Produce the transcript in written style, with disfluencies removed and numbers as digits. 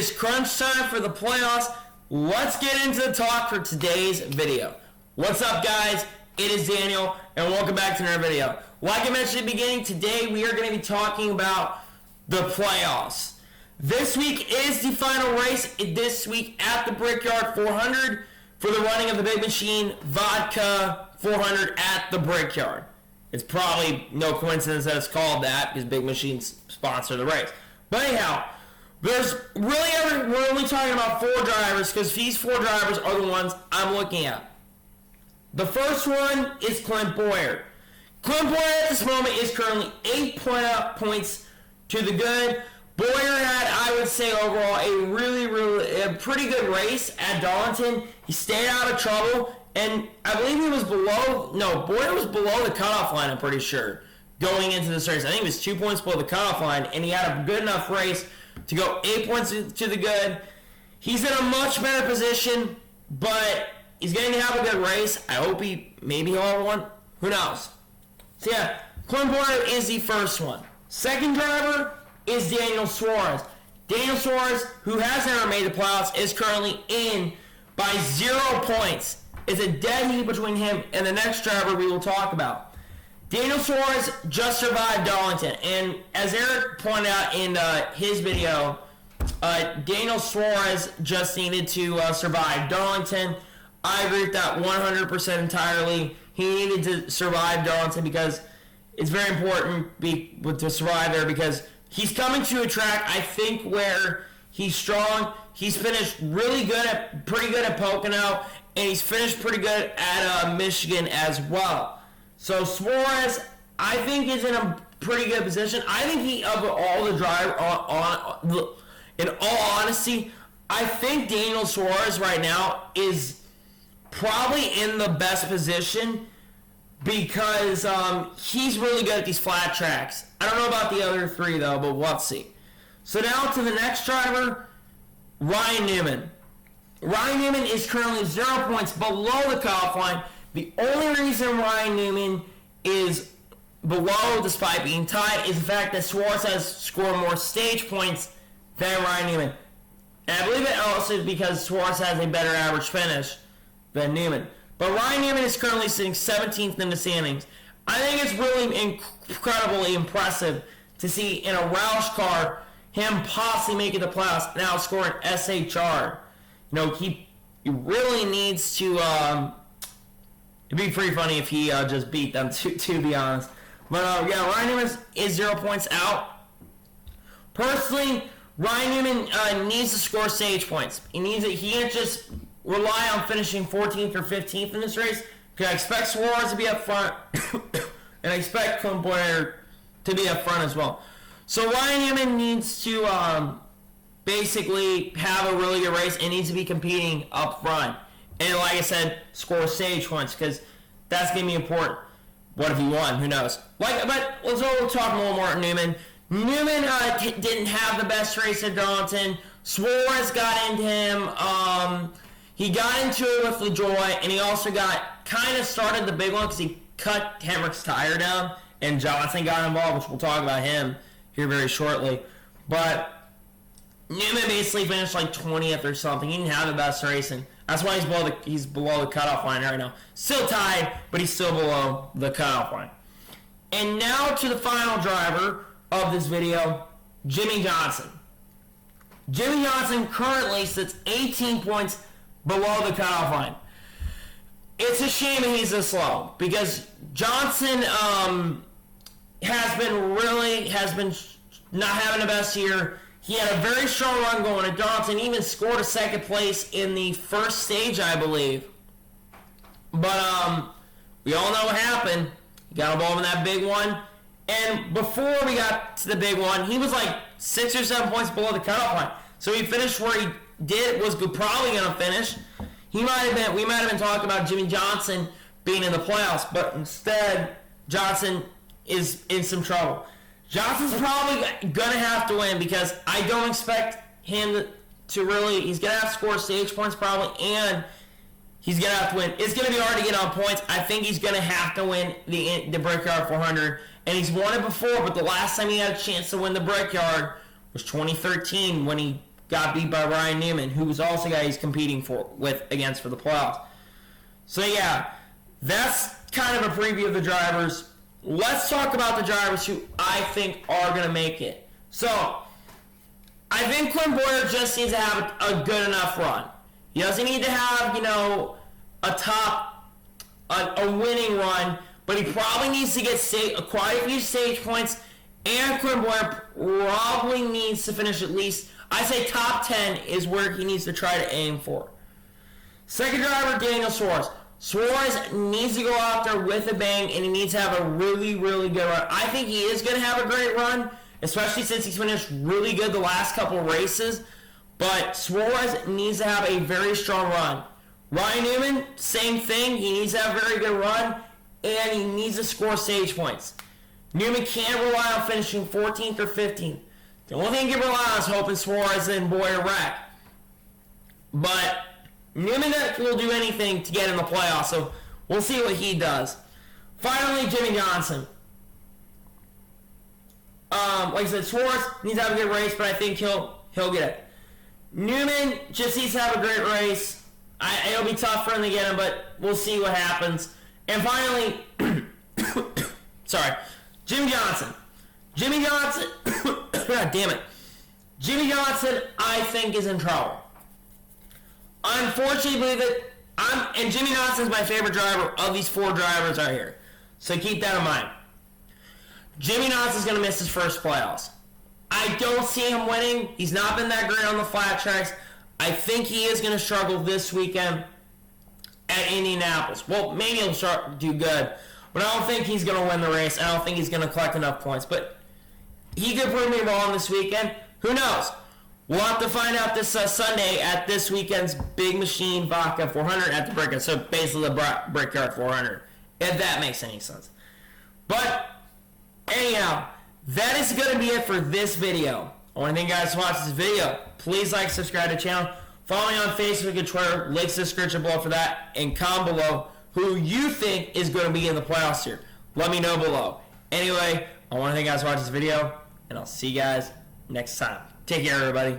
is crunch time for the playoffs. Let's get into the talk for today's video. What's up, guys? It is Daniel, and welcome back to another video. Like I mentioned at the beginning, today we are going to be talking about the playoffs. This week is the final race this week at the Brickyard 400 for the running of the Big Machine Vodka 400 at the Brickyard. It's probably no coincidence that it's called that because Big Machines sponsor the race. But anyhow, we're only talking about 4 drivers because these 4 drivers are the ones I'm looking at. The first one is Clint Bowyer. Clint Bowyer at this moment is currently 8 points to the good. Bowyer had, I would say overall, a pretty good race at Darlington. He stayed out of trouble, and I believe he was Bowyer was below the cutoff line, I'm pretty sure, going into this race. I think he was 2 points below the cutoff line, and he had a good enough race to go 8 points to the good. He's in a much better position, but he's going to have a good race. I hope maybe he'll have one. Who knows? So yeah, Clint Bowyer is the first one. Second driver is Daniel Suarez. Daniel Suarez, who has never made the playoffs, is currently in by 0 points. It's a dead heat between him and the next driver we will talk about. Daniel Suarez just survived Darlington, and as Eric pointed out in his video, Daniel Suarez just needed to survive Darlington. I agree with that 100% entirely. He needed to survive Darlington because it's very important to survive there because he's coming to a track, I think, where he's strong. He's finished pretty good at Pocono, and he's finished pretty good at Michigan as well. So Suarez, I think, is in a pretty good position. I think he, of all the drivers, in all honesty, I think Daniel Suarez right now is probably in the best position because he's really good at these flat tracks. I don't know about the other 3, though, but we'll see. So now to the next driver, Ryan Newman. Ryan Newman is currently 0 points below the cutoff line. The only reason Ryan Newman is below, despite being tied, is the fact that Suarez has scored more stage points than Ryan Newman. And I believe it also is because Suarez has a better average finish than Newman. But Ryan Newman is currently sitting 17th in the standings. I think it's really incredibly impressive to see in a Roush car him possibly making the playoffs and outscoring SHR. He really needs to... It'd be pretty funny if he just beat them, to be honest. But yeah, Ryan Newman is 0 points out. Personally, Ryan Newman needs to score stage points. He can't just rely on finishing 14th or 15th in this race. Because I expect Suarez to be up front, and I expect Clint Bowyer to be up front as well. So Ryan Newman needs to basically have a really good race and needs to be competing up front. And like I said, score stage points because that's going to be important. What if he won? Who knows? But let's talk a little more Newman. Newman didn't have the best race at Darlington. Suarez got into him. He got into it with LaJoy, and he also kind of started the big one because he cut Hemrick's tire down, and Johnson got involved, which we'll talk about him here very shortly. But Newman basically finished like 20th or something. He didn't have the best race, and that's why he's below the cutoff line right now. Still tied, but he's still below the cutoff line. And now to the final driver of this video, Jimmy Johnson. Jimmy Johnson currently sits 18 points below the cutoff line. It's a shame that he's this low because Johnson has been not having the best year. He had a very strong run going at Darlington. He even scored a second place in the first stage, I believe. But we all know what happened. He got involved in that big one. And before we got to the big one, he was like 6 or 7 points below the cutoff line. So he finished where he was probably going to finish. We might have been talking about Jimmy Johnson being in the playoffs, but instead, Johnson is in some trouble. Johnson's probably going to have to win because I don't expect him to really... He's going to have to score stage points probably, and he's going to have to win. It's going to be hard to get on points. I think he's going to have to win the Brickyard 400, and he's won it before, but the last time he had a chance to win the Brickyard was 2013 when he got beat by Ryan Newman, who was also a guy he's competing against for the playoffs. So yeah, that's kind of a preview of the drivers. Let's talk about the drivers who I think are going to make it. So, I think Quinn Boyer just needs to have a good enough run. He doesn't need to have, a winning run, but he probably needs to get quite a few stage points, and Quinn Boyer probably needs to finish at least, I say top 10 is where he needs to try to aim for. Second driver, Daniel Suarez. Suarez needs to go out there with a bang, and he needs to have a really, really good run. I think he is going to have a great run, especially since he's finished really good the last couple of races. But Suarez needs to have a very strong run. Ryan Newman, same thing. He needs to have a very good run, and he needs to score stage points. Newman can't rely on finishing 14th or 15th. The only thing he can rely on is hoping Suarez and Boyer wreck. But Newman will do anything to get in the playoffs, so we'll see what he does. Finally, Jimmy Johnson. Like I said, Suarez needs to have a good race, but I think he'll get it. Newman just needs to have a great race. It'll be tough for him to get him, but we'll see what happens. And finally, Jimmy Johnson. Jimmy Johnson, God damn it. Jimmy Johnson, I think, is in trouble. Unfortunately, and Jimmy Johnson's my favorite driver of these 4 drivers right here. So keep that in mind. Jimmy Johnson's going to miss his first playoffs. I don't see him winning. He's not been that great on the flat tracks. I think he is going to struggle this weekend at Indianapolis. Well, maybe he'll do good, but I don't think he's going to win the race. I don't think he's going to collect enough points. But he could prove me wrong this weekend. Who knows? We'll have to find out this Sunday at this weekend's Big Machine Vodka 400 at the Brickyard. So basically the Brickyard 400, if that makes any sense. But anyhow, that is going to be it for this video. I want to thank you guys for watching this video. Please like, subscribe to the channel. Follow me on Facebook and Twitter. Links in the description below for that. And comment below who you think is going to be in the playoffs here. Let me know below. Anyway, I want to thank you guys for watching this video. And I'll see you guys next time. Take care, everybody.